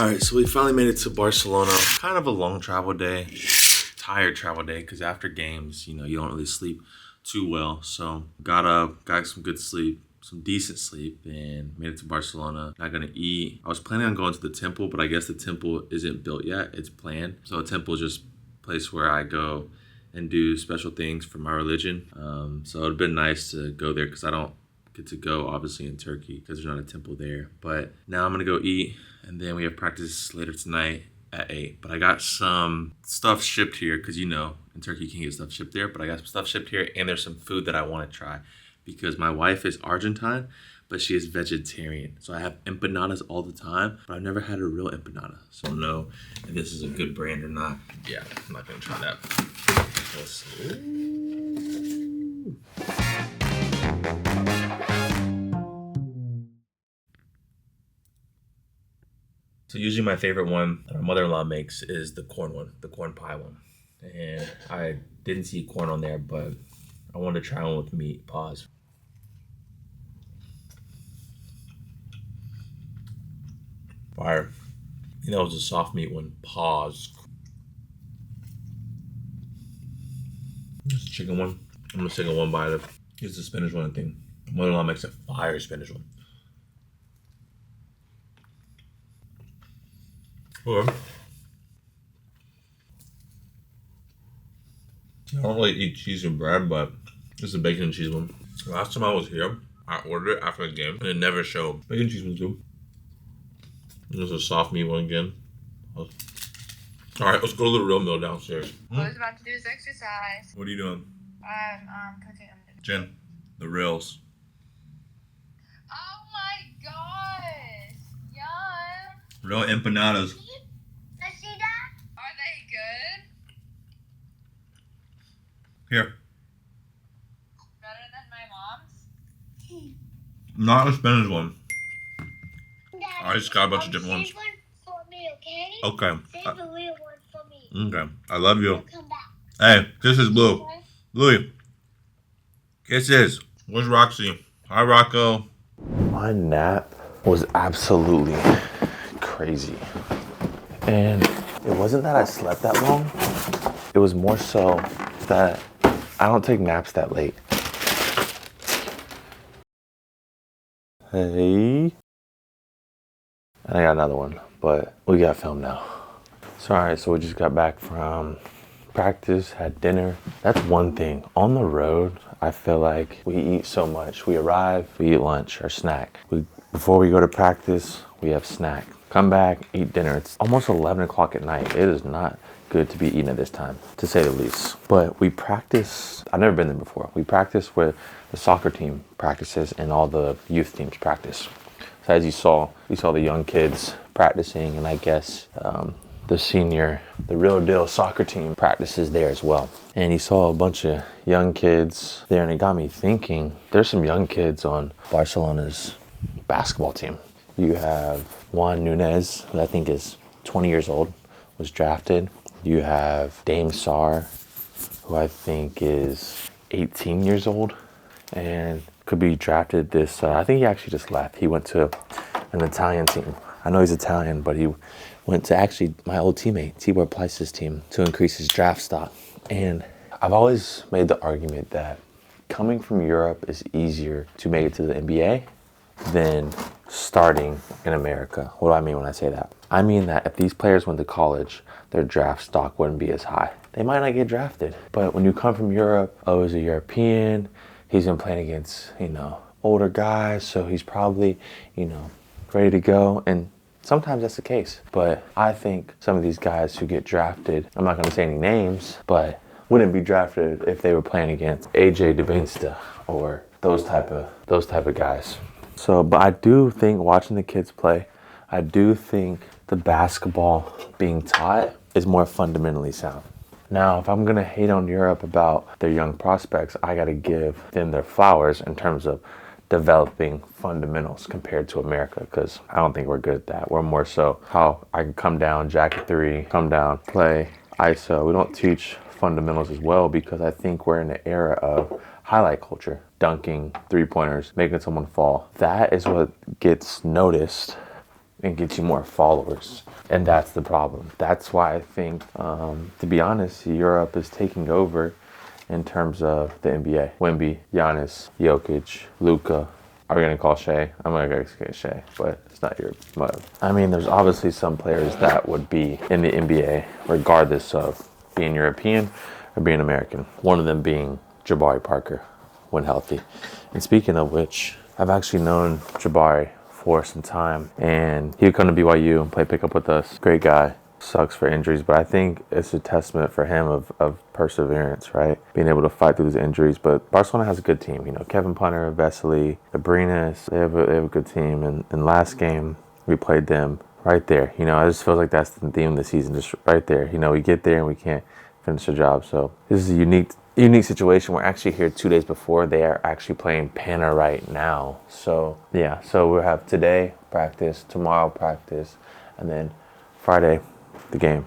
Alright, so we finally made it to Barcelona. Kind of a long travel day, tired travel day, because after games, you don't really sleep too well. So got up, got some good sleep, some decent sleep, and made it to Barcelona. Not gonna eat. I was planning on going to the temple, but I guess the temple isn't built yet. It's planned. So a temple is just a place where I go and do special things for my religion. So it'd been nice to go there because I don't get to go obviously in Turkey because there's not a temple there. But now I'm gonna go eat, and then we have practice later tonight at 8. But I got some stuff shipped here because in Turkey you can get stuff shipped there. But I got some stuff shipped here, and there's some food that I want to try because my wife is Argentine, but she is vegetarian. So I have empanadas all the time, but I've never had a real empanada. So I don't know if this is a good brand or not. Yeah, I'm not gonna try that. Let's see. So usually my favorite one that my mother-in-law makes is the corn one, the corn pie one. And I didn't see corn on there, but I wanted to try one with meat. Pause. Fire. I think that was a soft meat one. Pause. This chicken one. I'm gonna take a one bite of. Here's the spinach one, I think. My mother-in-law makes a fire spinach one. Okay. I don't really eat cheese and bread, but this is a bacon and cheese one. Last time I was here, I ordered it after the game, and it never showed. Bacon and cheese one too. There's a soft meat one again. Alright, let's go to the real meal downstairs. I was about to do this exercise. What are you doing? I'm cooking. Jen, the reels. Oh my gosh! Yum! Real empanadas. I see that. Are they good? Here. Better than my mom's? Not a spinach one. Daddy, I just got a bunch of different ones. Save one for me, okay? Okay. Save the real one for me. Okay. I love you. I'll come back. Hey, this is Blue. Louie. Kisses. Where's Roxy? Hi, Rocco. My nap was absolutely crazy. And it wasn't that I slept that long. It was more so that I don't take naps that late. Hey. And I got another one, but we got film now. So, all right, so we just got back from practice, had dinner. That's one thing. On the road, I feel like we eat so much. We arrive, we eat lunch or snack. Before we go to practice, we have snack. Come back, eat dinner. It's almost 11 o'clock at night. It is not good to be eating at this time, to say the least. But we practice, I've never been there before. We practice where the soccer team practices and all the youth teams practice. So as you saw the young kids practicing, and I guess the real deal soccer team practices there as well. And you saw a bunch of young kids there, and it got me thinking, there's some young kids on Barcelona's basketball team. You have Juan Nunez, who I think is 20 years old, was drafted. You have Dame Sarr, who I think is 18 years old and could be drafted this, I think he actually just left. He went to an Italian team. I know he's Italian, but he went to actually my old teammate, Tibor Plyce's team, to increase his draft stock. And I've always made the argument that coming from Europe is easier to make it to the NBA than starting in America. What do I mean when I say that? I mean that if these players went to college, their draft stock wouldn't be as high. They might not get drafted. But when you come from Europe, he's a European, he's been playing against, older guys, so he's probably, ready to go. And sometimes that's the case. But I think some of these guys who get drafted, I'm not gonna say any names, but wouldn't be drafted if they were playing against AJ DeBinsta or those type of guys. So, but I do think watching the kids play, I do think the basketball being taught is more fundamentally sound. Now, if I'm gonna hate on Europe about their young prospects, I gotta give them their flowers in terms of developing fundamentals compared to America, because I don't think we're good at that. We're more so how I can come down, jacket three, come down, play, ISO. We don't teach fundamentals as well because I think we're in an era of highlight culture, dunking, three-pointers, making someone fall. That is what gets noticed and get you more followers. And that's the problem. That's why I think, to be honest, Europe is taking over in terms of the NBA. Wemby, Giannis, Jokic, Luka. Are we gonna call Shea? I'm gonna get Shea, but it's not your mother. I mean, there's obviously some players that would be in the NBA regardless of being European or being American. One of them being Jabari Parker when healthy. And speaking of which, I've actually known Jabari for some time, and he would come to BYU and play pickup with us. Great guy. Sucks for injuries, but I think it's a testament for him of perseverance, right? Being able to fight through these injuries. But Barcelona has a good team. You know, Kevin Punter, Vesely, Abrinas, they have a good team. And last game, we played them right there. You know, I just feel like that's the theme of the season, just right there. You know, we get there and we can't finish the job. So this is a unique situation. We're actually here 2 days before they are actually playing Pana right now. So yeah, so we'll have today practice, tomorrow practice, and then Friday the game.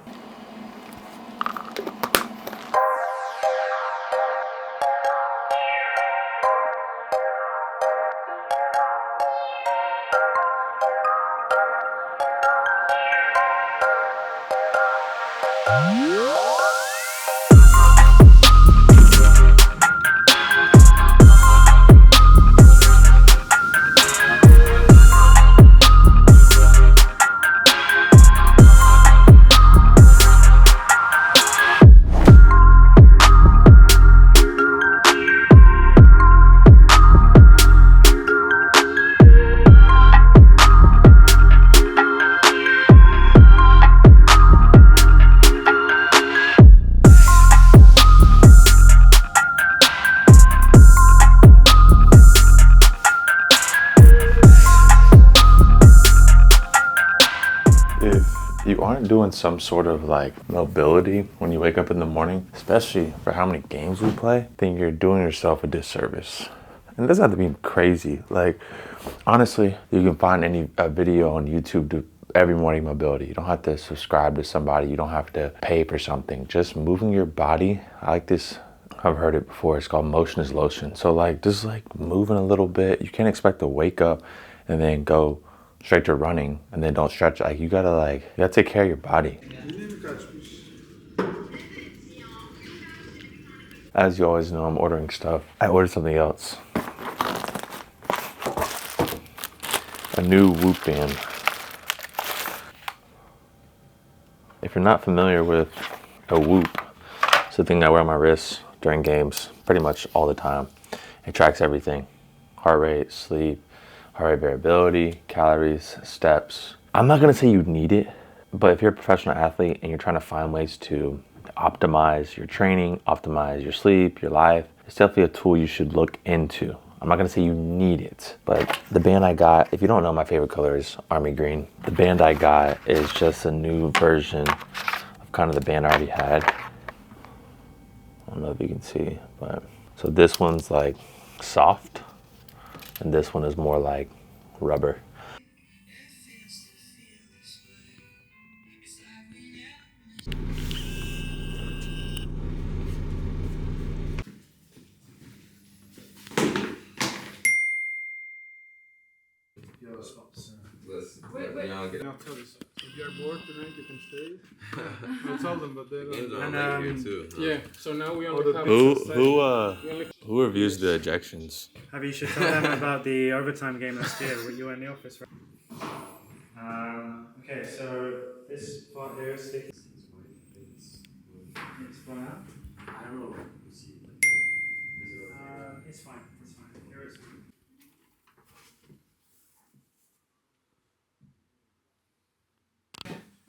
You aren't doing some sort of like mobility when you wake up in the morning, especially for how many games we play, then you're doing yourself a disservice. And it doesn't have to be crazy. Like, honestly, you can find a video on YouTube to every morning mobility. You don't have to subscribe to somebody. You don't have to pay for something. Just moving your body. I like this. I've heard it before. It's called motion is lotion. So like, just like moving a little bit. You can't expect to wake up and then go straight to running and then don't stretch. Like, you gotta take care of your body. As you always know, I'm ordering stuff. I ordered something else. A new Whoop band. If you're not familiar with a Whoop, it's the thing I wear on my wrist during games pretty much all the time. It tracks everything. Heart rate, sleep, heart rate variability, calories, steps. I'm not gonna say you need it, but if you're a professional athlete and you're trying to find ways to optimize your training, optimize your sleep, your life, it's definitely a tool you should look into. I'm not gonna say you need it, but the band I got, if you don't know, my favorite color is Army Green. The band I got is just a new version of kind of the band I already had. I don't know if you can see, but so this one's like soft, and this one is more like rubber. Wait. I'll tell you. If you're bored tonight, you can stay. I'll tell them, but they don't. And here too. Yeah. So now we only have. Who reviews the ejections? Have you should tell them about the overtime game last year when you were in the office, right? Okay, so this part here is sticky. It's fine out. I don't know. It's fine. It's fine. Here it's fine.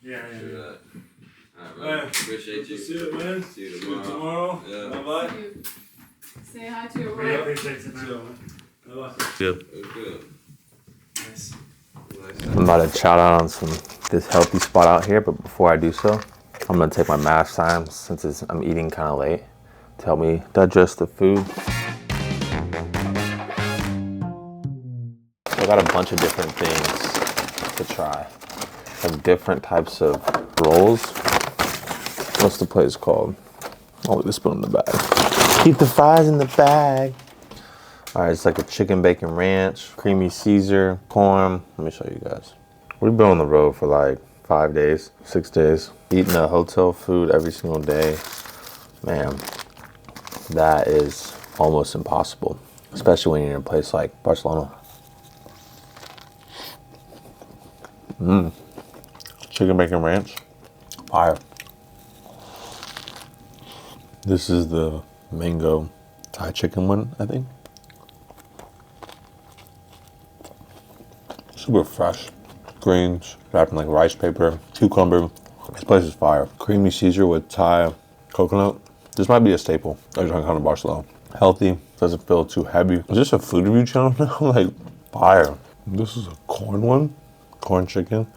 Yeah. Alright, man. Appreciate you. See you, man. See you tomorrow. Yeah. Bye-bye. Say hi to your Really wife. appreciate it, man. Bye-bye. Good. It was good. Nice. I'm about to shout out on this healthy spot out here, but before I do so, I'm gonna take my mash time since I'm eating kind of late to help me digest the food. I got a bunch of different things to try, like different types of rolls. What's the place called? Oh, the spoon in the bag. Keep the fries in the bag. All right, it's like a chicken bacon ranch, creamy Caesar, corn. Let me show you guys. We've been on the road for like 5 days, 6 days. Eating the hotel food every single day. Man, that is almost impossible. Especially when you're in a place like Barcelona. Chicken bacon ranch. Fire. This is the mango Thai chicken one, I think. Super fresh. Greens wrapped in like rice paper, cucumber. This place is fire. Creamy Caesar with Thai coconut. This might be a staple every time I come to Barcelona. Healthy, doesn't feel too heavy. Is this a food review channel now? Like, fire. This is a corn one. Corn chicken,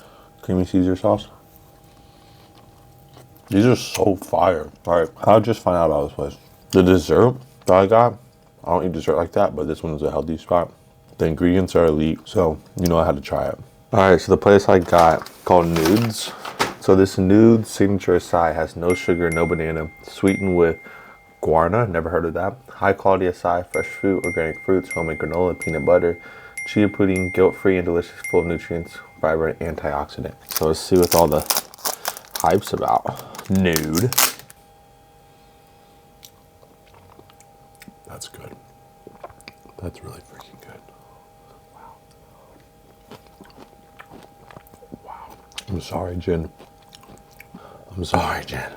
creamy Caesar sauce. These are so fire. All right, I'll just find out about this place. The dessert that I got, I don't eat dessert like that, but this one is a healthy spot. The ingredients are elite, so you know I had to try it. All right, so the place I got called Nudes. So this Nudes signature acai has no sugar, no banana, sweetened with guarana, never heard of that. High quality acai, fresh fruit, organic fruits, homemade granola, peanut butter, chia pudding, guilt-free and delicious, full of nutrients, fiber, and antioxidant. So let's see what all the hype's about. Nude. That's good. That's really freaking good. Wow. I'm sorry, Jen. I'm sorry, Jen.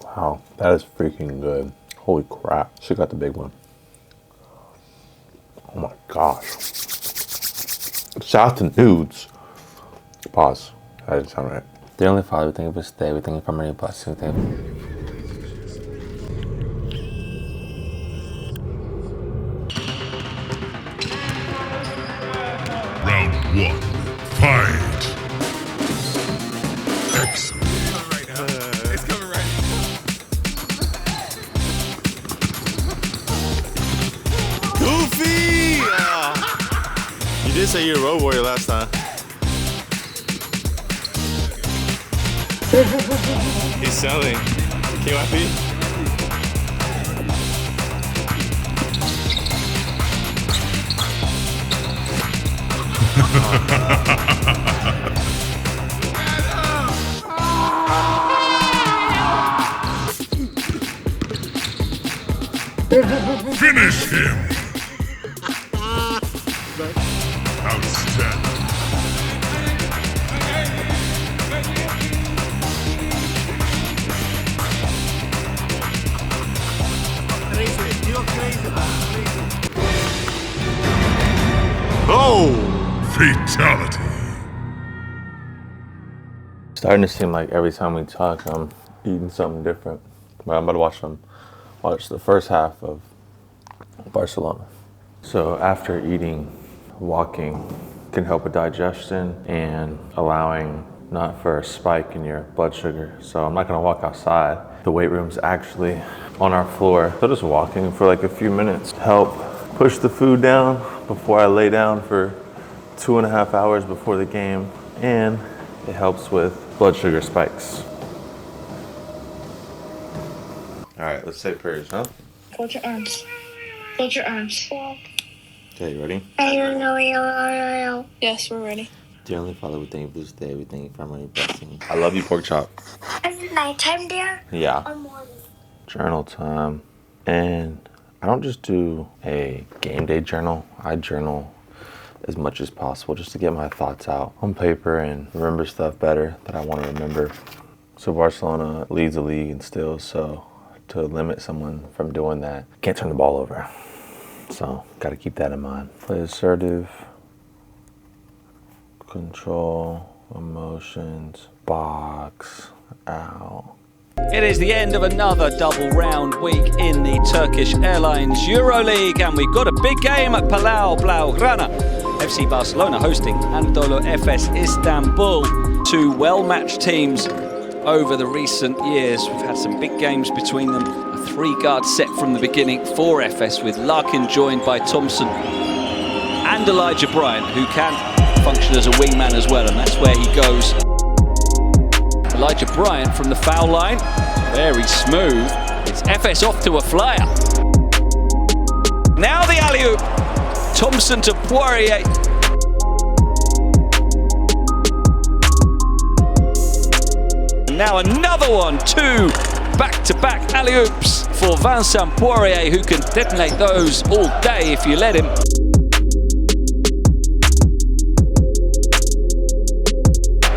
Wow, that is freaking good. Holy crap. She got the big one. Oh my gosh. Shout out to Nudes. Pause. That didn't sound right. The only father, we thank you for stay, we thank you for many blessings. Round 1. Fight! Excellent. It's coming right now. Goofy! You did say you're a road warrior last time. He's selling. KYP? Finish him! Outstanding. Oh! Fatality. Starting to seem like every time we talk, I'm eating something different. But I'm about to watch the first half of Barcelona. So after eating, walking can help with digestion and allowing not for a spike in your blood sugar. So I'm not gonna walk outside. The weight room's actually on our floor. So just walking for like a few minutes to help push the food down before I lay down for 2.5 hours before the game. And it helps with blood sugar spikes. All right, let's say prayers, huh? Fold your arms. Fold your arms. Okay, you ready? Yes, we're ready. Dear Heavenly Father, we thank you for this day. We thank you for our many blessings. I love you, pork chop. Is it nighttime there? Yeah. Or morning? Journal time. And I don't just do a game day journal. I journal as much as possible just to get my thoughts out on paper and remember stuff better that I want to remember. So Barcelona leads the league and still, so to limit someone from doing that, can't turn the ball over. So got to keep that in mind. Play assertive, control, emotions, box, out. It is the end of another double round week in the Turkish Airlines Euroleague, and we've got a big game at Palau Blaugrana. FC Barcelona hosting Anadolu Efes Istanbul. Two well-matched teams over the recent years. We've had some big games between them. A three-guard set from the beginning for Efes, with Larkin joined by Thompson and Elijah Bryant, who can function as a wingman as well, and that's where he goes. Elijah Bryant from the foul line, very smooth. It's Efes off to a flyer. Now the alley-oop. Thompson to Poirier. now another one. 2 back-to-back alley-oops for Vincent Poirier, who can detonate those all day if you let him.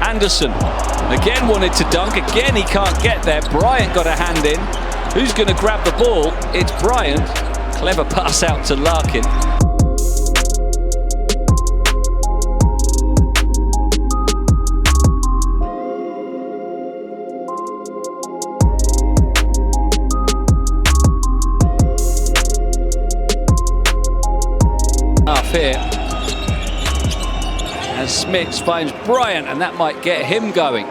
Anderson again wanted to dunk. Again, he can't get there. Bryant got a hand in. Who's going to grab the ball? It's Bryant. Clever pass out to Larkin. Here as Smits finds Bryant, and that might get him going.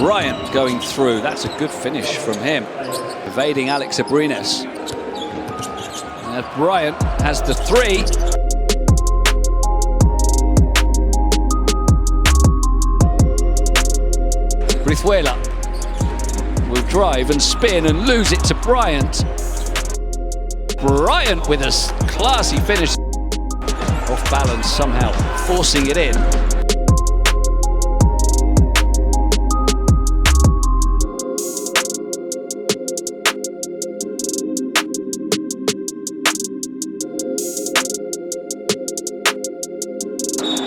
Bryant going through. That's a good finish from him, evading Alex Abrines. And Bryant has the 3. Brizuela will drive and spin and lose it to Bryant. Bryant with a classy finish. Off balance somehow, forcing it in.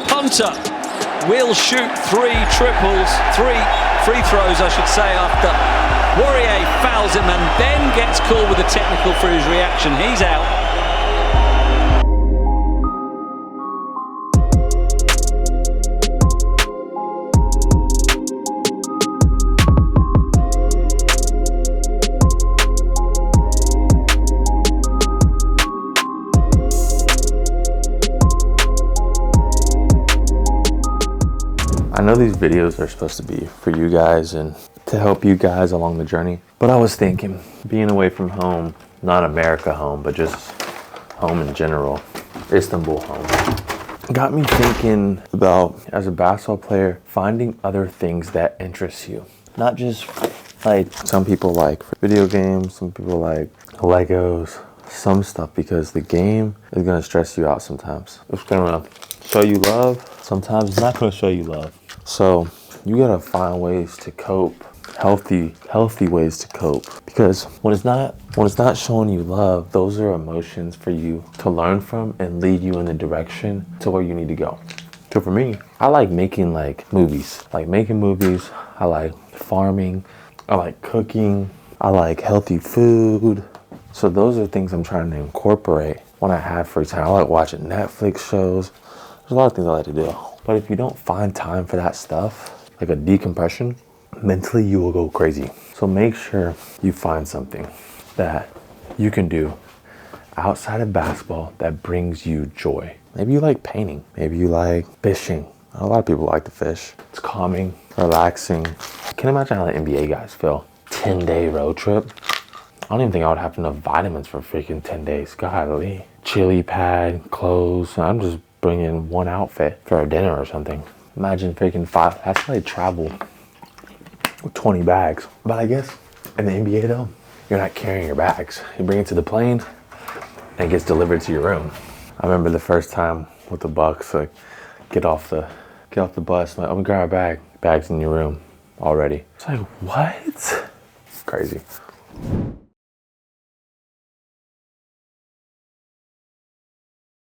Punter will shoot 3 triples, 3 free throws, I should say, after Poirier fouls him and then gets called with a technical for his reaction. He's out. I know these videos are supposed to be for you guys and to help you guys along the journey, but I was thinking, being away from home, not America home, but just home in general, Istanbul home, got me thinking about, as a basketball player, finding other things that interest you. Not just like some people like video games, some people like Legos, some stuff, because the game is gonna stress you out sometimes. It's gonna show you love, sometimes it's not gonna show you love. So you gotta find ways to cope, healthy ways to cope. Because when it's not showing you love, those are emotions for you to learn from and lead you in the direction to where you need to go. So for me, I like making movies. I like farming, I like cooking, I like healthy food. So those are things I'm trying to incorporate when I have free time. I like watching Netflix shows. There's a lot of things I like to do. But if you don't find time for that stuff, like a decompression, mentally you will go crazy. So make sure you find something that you can do outside of basketball that brings you joy. Maybe you like painting. Maybe you like fishing. A lot of people like to fish. It's calming, relaxing. I can't imagine how the NBA guys feel. 10-day road trip. I don't even think I would have enough vitamins for freaking 10 days. Golly. Chili pad, clothes. I'm just bringing one outfit for a dinner or something. Imagine freaking 5. That's like travel with 20 bags. But I guess in the NBA though, you're not carrying your bags. You bring it to the plane and it gets delivered to your room. I remember the first time with the Bucks, like get off the bus, like, I'm gonna grab our bag. Bag's in your room already. It's like, what? Crazy.